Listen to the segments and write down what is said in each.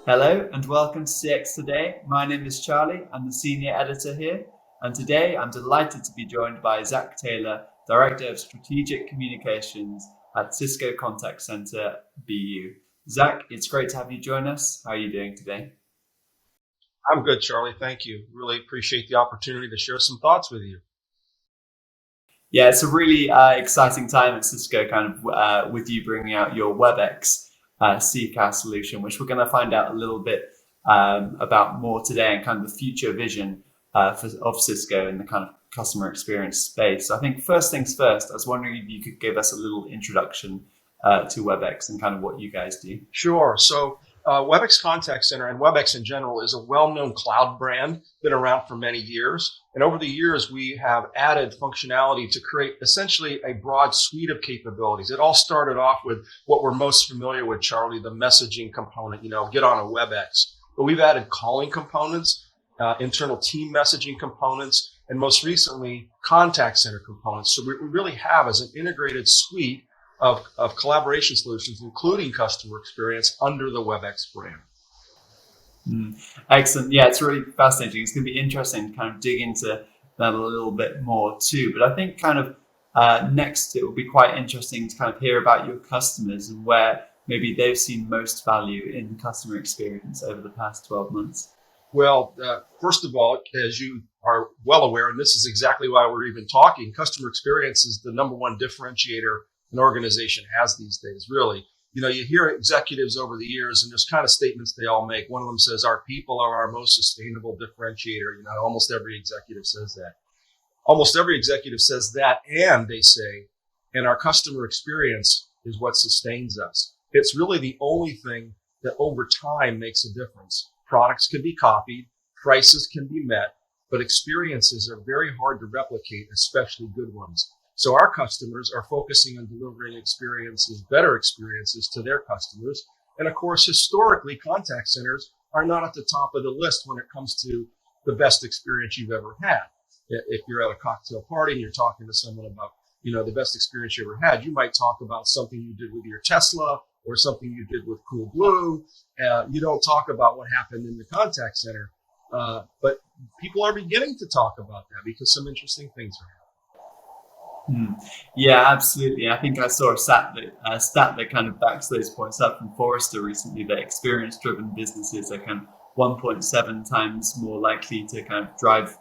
Hello and welcome to CX Today. My name is Charlie. I'm the senior editor here. And today I'm delighted to be joined by Zach Taylor, Director of Strategic Communications at Cisco Contact Center BU. Zach, it's great to have you join us. How are you doing today? I'm good, Charlie. Thank you. Really appreciate the opportunity to share some thoughts with you. Yeah, it's a really exciting time at Cisco, with you bringing out your Webex CCaaS solution, which we're going to find out a little bit about more today, and kind of the future vision of Cisco in the kind of customer experience space. So I think first things first, I was wondering if you could give us a little introduction to Webex and kind of what you guys do. Sure. So Webex Contact Center and Webex in general is a well-known cloud brand, been around for many years. And over the years, we have added functionality to create essentially a broad suite of capabilities. It all started off with what we're most familiar with, Charlie, the messaging component, get on a Webex. But we've added calling components, internal team messaging components, and most recently, contact center components. So we really have as an integrated suite of collaboration solutions, including customer experience, under the Webex brand. Excellent. Yeah, it's really fascinating. It's going to be interesting to kind of dig into that a little bit more too. But I think next it will be quite interesting to kind of hear about your customers and where maybe they've seen most value in customer experience over the past 12 months. Well, first of all, as you are well aware, and this is exactly why we're even talking, customer experience is the number one differentiator an organization has these days, really. You hear executives over the years, and there's kind of statements they all make. One of them says, our people are our most sustainable differentiator. Almost every executive says that. Almost every executive says that, and they say, and our customer experience is what sustains us. It's really the only thing that over time makes a difference. Products can be copied, prices can be met, but experiences are very hard to replicate, especially good ones. So our customers are focusing on delivering better experiences to their customers. And of course, historically, contact centers are not at the top of the list when it comes to the best experience you've ever had. If you're at a cocktail party and you're talking to someone about, the best experience you ever had, you might talk about something you did with your Tesla or something you did with Coolblue. You don't talk about what happened in the contact center. But people are beginning to talk about that because some interesting things are happening. Yeah, absolutely. I think I saw a stat that kind of backs those points up from Forrester recently, that experience-driven businesses are kind of 1.7 times more likely to kind of drive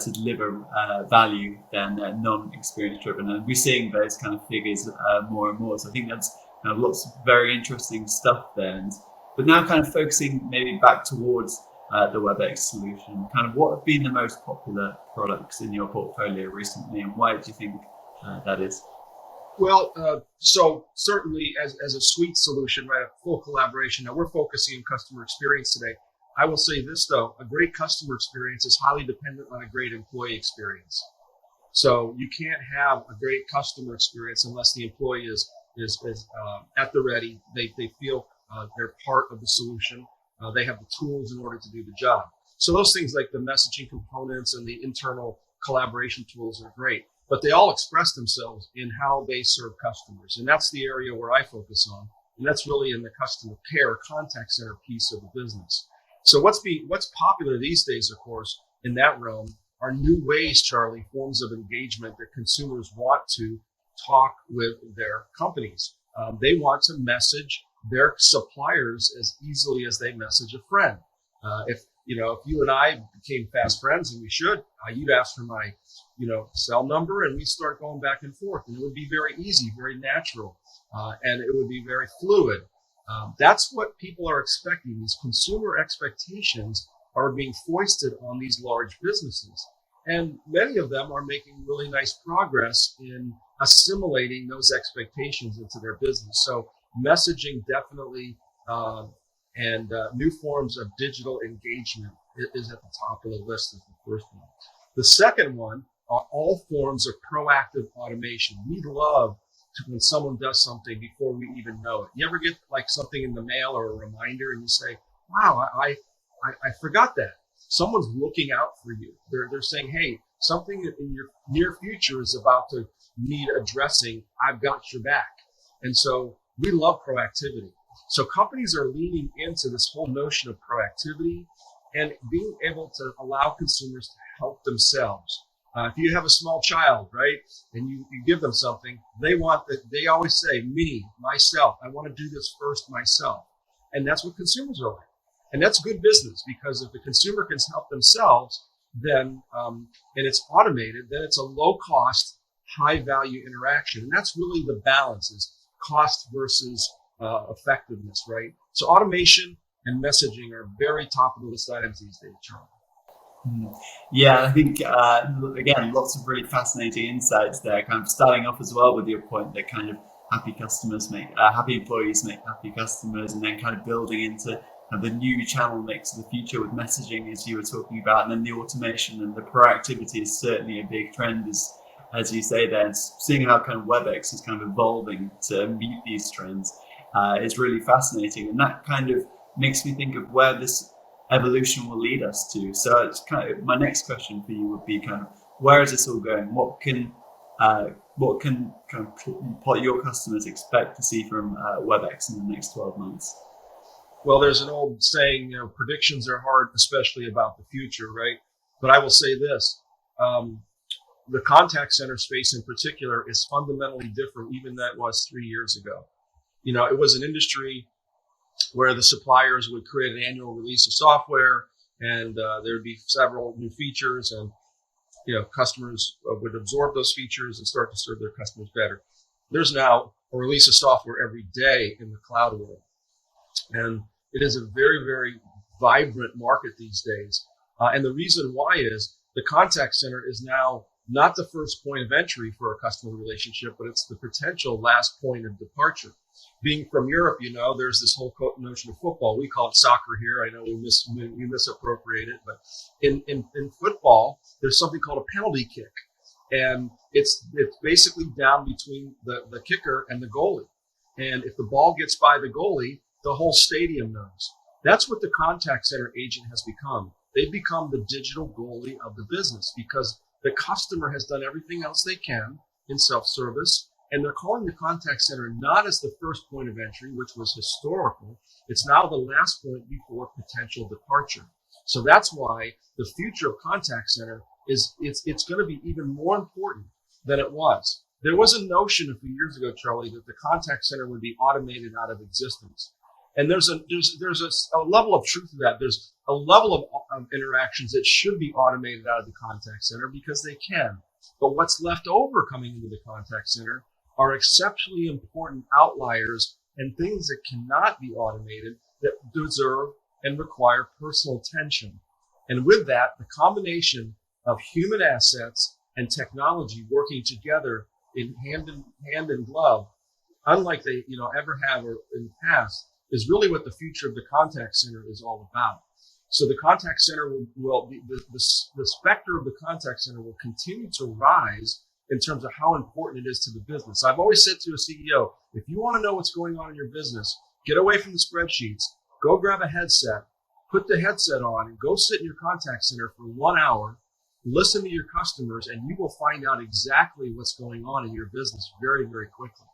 to deliver value than non-experience-driven. And we're seeing those kind of figures more and more. So I think that's kind of lots of very interesting stuff there. But now kind of focusing maybe back towards the Webex solution, kind of what have been the most popular products in your portfolio recently, and why do you think that is? Well, so certainly as a suite solution, right, a full collaboration. Now we're focusing on customer experience today. I will say this though, a great customer experience is highly dependent on a great employee experience. So you can't have a great customer experience unless the employee is at the ready. They feel they're part of the solution. They have the tools in order to do the job. So those things like the messaging components and the internal collaboration tools are great, but they all express themselves in how they serve customers. And that's the area where I focus on. And that's really in the customer care contact center piece of the business. So what's popular these days, of course, in that realm are new ways, Charlie, forms of engagement that consumers want to talk with their companies. They want to message their suppliers as easily as they message a friend. If you and I became fast friends, and we should, you'd ask for my, cell number, and we start going back and forth, and it would be very easy, very natural, and it would be very fluid. That's what people are expecting. These consumer expectations are being foisted on these large businesses, and many of them are making really nice progress in assimilating those expectations into their business. So messaging definitely, and new forms of digital engagement is at the top of the list as the first one. The second one are all forms of proactive automation. We love when someone does something before we even know it. You ever get like something in the mail or a reminder and you say, wow, I forgot that. Someone's looking out for you. They're saying, hey, something in your near future is about to need addressing. I've got your back. And so we love proactivity. So companies are leaning into this whole notion of proactivity and being able to allow consumers to help themselves. If you have a small child, right, and you give them something, they always say, me, myself, I want to do this first myself. And that's what consumers are like. And that's good business, because if the consumer can help themselves, then, and it's automated, then it's a low cost, high value interaction. And that's really the balance, is cost versus effectiveness, right? So automation and messaging are very top of the list items these days, Charlie. Yeah, I think again, lots of really fascinating insights there. Kind of starting off as well with your point that kind of happy customers make happy employees make happy customers, and then kind of building into kind of the new channel mix of the future with messaging, as you were talking about, and then the automation and the proactivity is certainly a big trend, as you say there. And seeing how kind of Webex is kind of evolving to meet these trends is really fascinating, and that kind of makes me think of where this evolution will lead us to. So it's kind of, my next question for you would be kind of, where is this all going? What can kind of your customers expect to see from Webex in the next 12 months? Well, there's an old saying, predictions are hard, especially about the future, right? But I will say this, the contact center space in particular is fundamentally different even than it was 3 years ago. It was an industry where the suppliers would create an annual release of software, and there would be several new features, and customers would absorb those features and start to serve their customers better. There's now a release of software every day in the cloud world, and it is a very, very vibrant market these days. And the reason why is the contact center is now not the first point of entry for a customer relationship, but it's the potential last point of departure. Being from Europe, there's this whole notion of football. We call it soccer here. I know we misappropriate it, but in football, there's something called a penalty kick. And it's basically down between the kicker and the goalie. And if the ball gets by the goalie, the whole stadium knows. That's what the contact center agent has become. They've become the digital goalie of the business, because the customer has done everything else they can in self-service, and they're calling the contact center not as the first point of entry, which was historical. It's now the last point before potential departure. So that's why the future of contact center is it's going to be even more important than it was. There was a notion a few years ago, Charlie, that the contact center would be automated out of existence. And there's a level of truth to that. There's a level of interactions that should be automated out of the contact center because they can. But what's left over coming into the contact center are exceptionally important outliers and things that cannot be automated, that deserve and require personal attention. And with that, the combination of human assets and technology working together in hand in glove, unlike they ever have or in the past, is really what the future of the contact center is all about. So the contact center will be, the specter of the contact center will continue to rise in terms of how important it is to the business. I've always said to a CEO, if you want to know what's going on in your business, get away from the spreadsheets, go grab a headset, put the headset on, and go sit in your contact center for 1 hour, listen to your customers, and you will find out exactly what's going on in your business very, very quickly.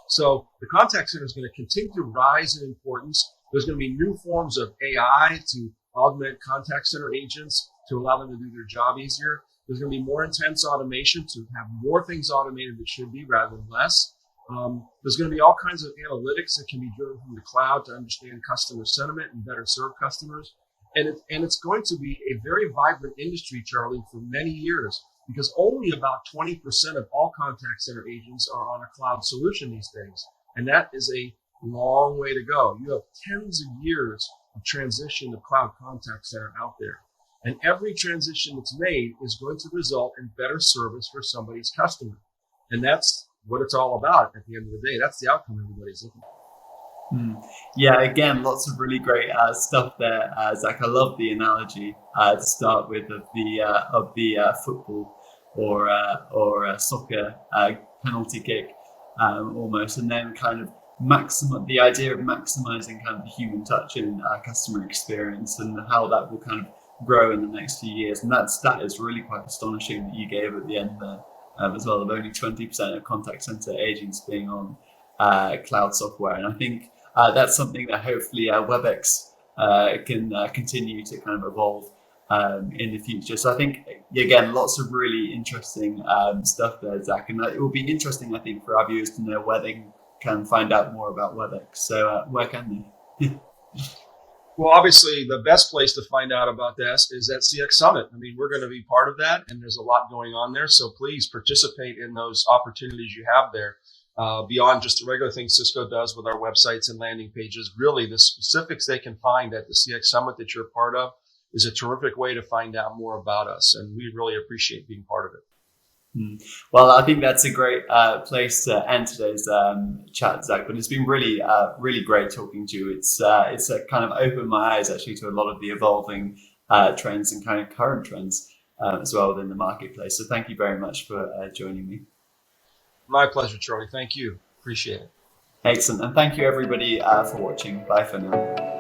So the contact center is going to continue to rise in importance. There's going to be new forms of AI to augment contact center agents to allow them to do their job easier. There's going to be more intense automation to have more things automated that should be rather than less. There's going to be all kinds of analytics that can be driven from the cloud to understand customer sentiment and better serve customers. And it's going to be a very vibrant industry, Charlie, for many years, because only about 20% of all contact center agents are on a cloud solution these days. And that is a long way to go. You have tens of years of transition to cloud contact center out there. And every transition that's made is going to result in better service for somebody's customer. And that's what it's all about at the end of the day. That's the outcome everybody's looking for. Yeah, again, lots of really great stuff there, Zach. I love the analogy to start with of the football or soccer penalty kick almost, and then kind of the idea of maximizing kind of the human touch in customer experience and how that will kind of grow in the next few years. And that is really quite astonishing that you gave at the end there as well, of only 20% of contact center agents being on cloud software. And I think that's something that hopefully Webex can continue to kind of evolve in the future. So I think, again, lots of really interesting stuff there, Zach, and it will be interesting, I think, for our viewers to know where they can find out more about Webex. So where can they? Well, obviously, the best place to find out about this is at CX Summit. I mean, we're going to be part of that, and there's a lot going on there. So please participate in those opportunities you have there. Beyond just the regular things Cisco does with our websites and landing pages, really the specifics they can find at the CX Summit that you're part of is a terrific way to find out more about us. And we really appreciate being part of it. Well, I think that's a great place to end today's chat, Zach. But it's been really, really great talking to you. It's kind of opened my eyes actually to a lot of the evolving trends and kind of current trends as well within the marketplace. So thank you very much for joining me. My pleasure, Charlie. Thank you. Appreciate it. Excellent. And thank you, everybody, for watching. Bye for now.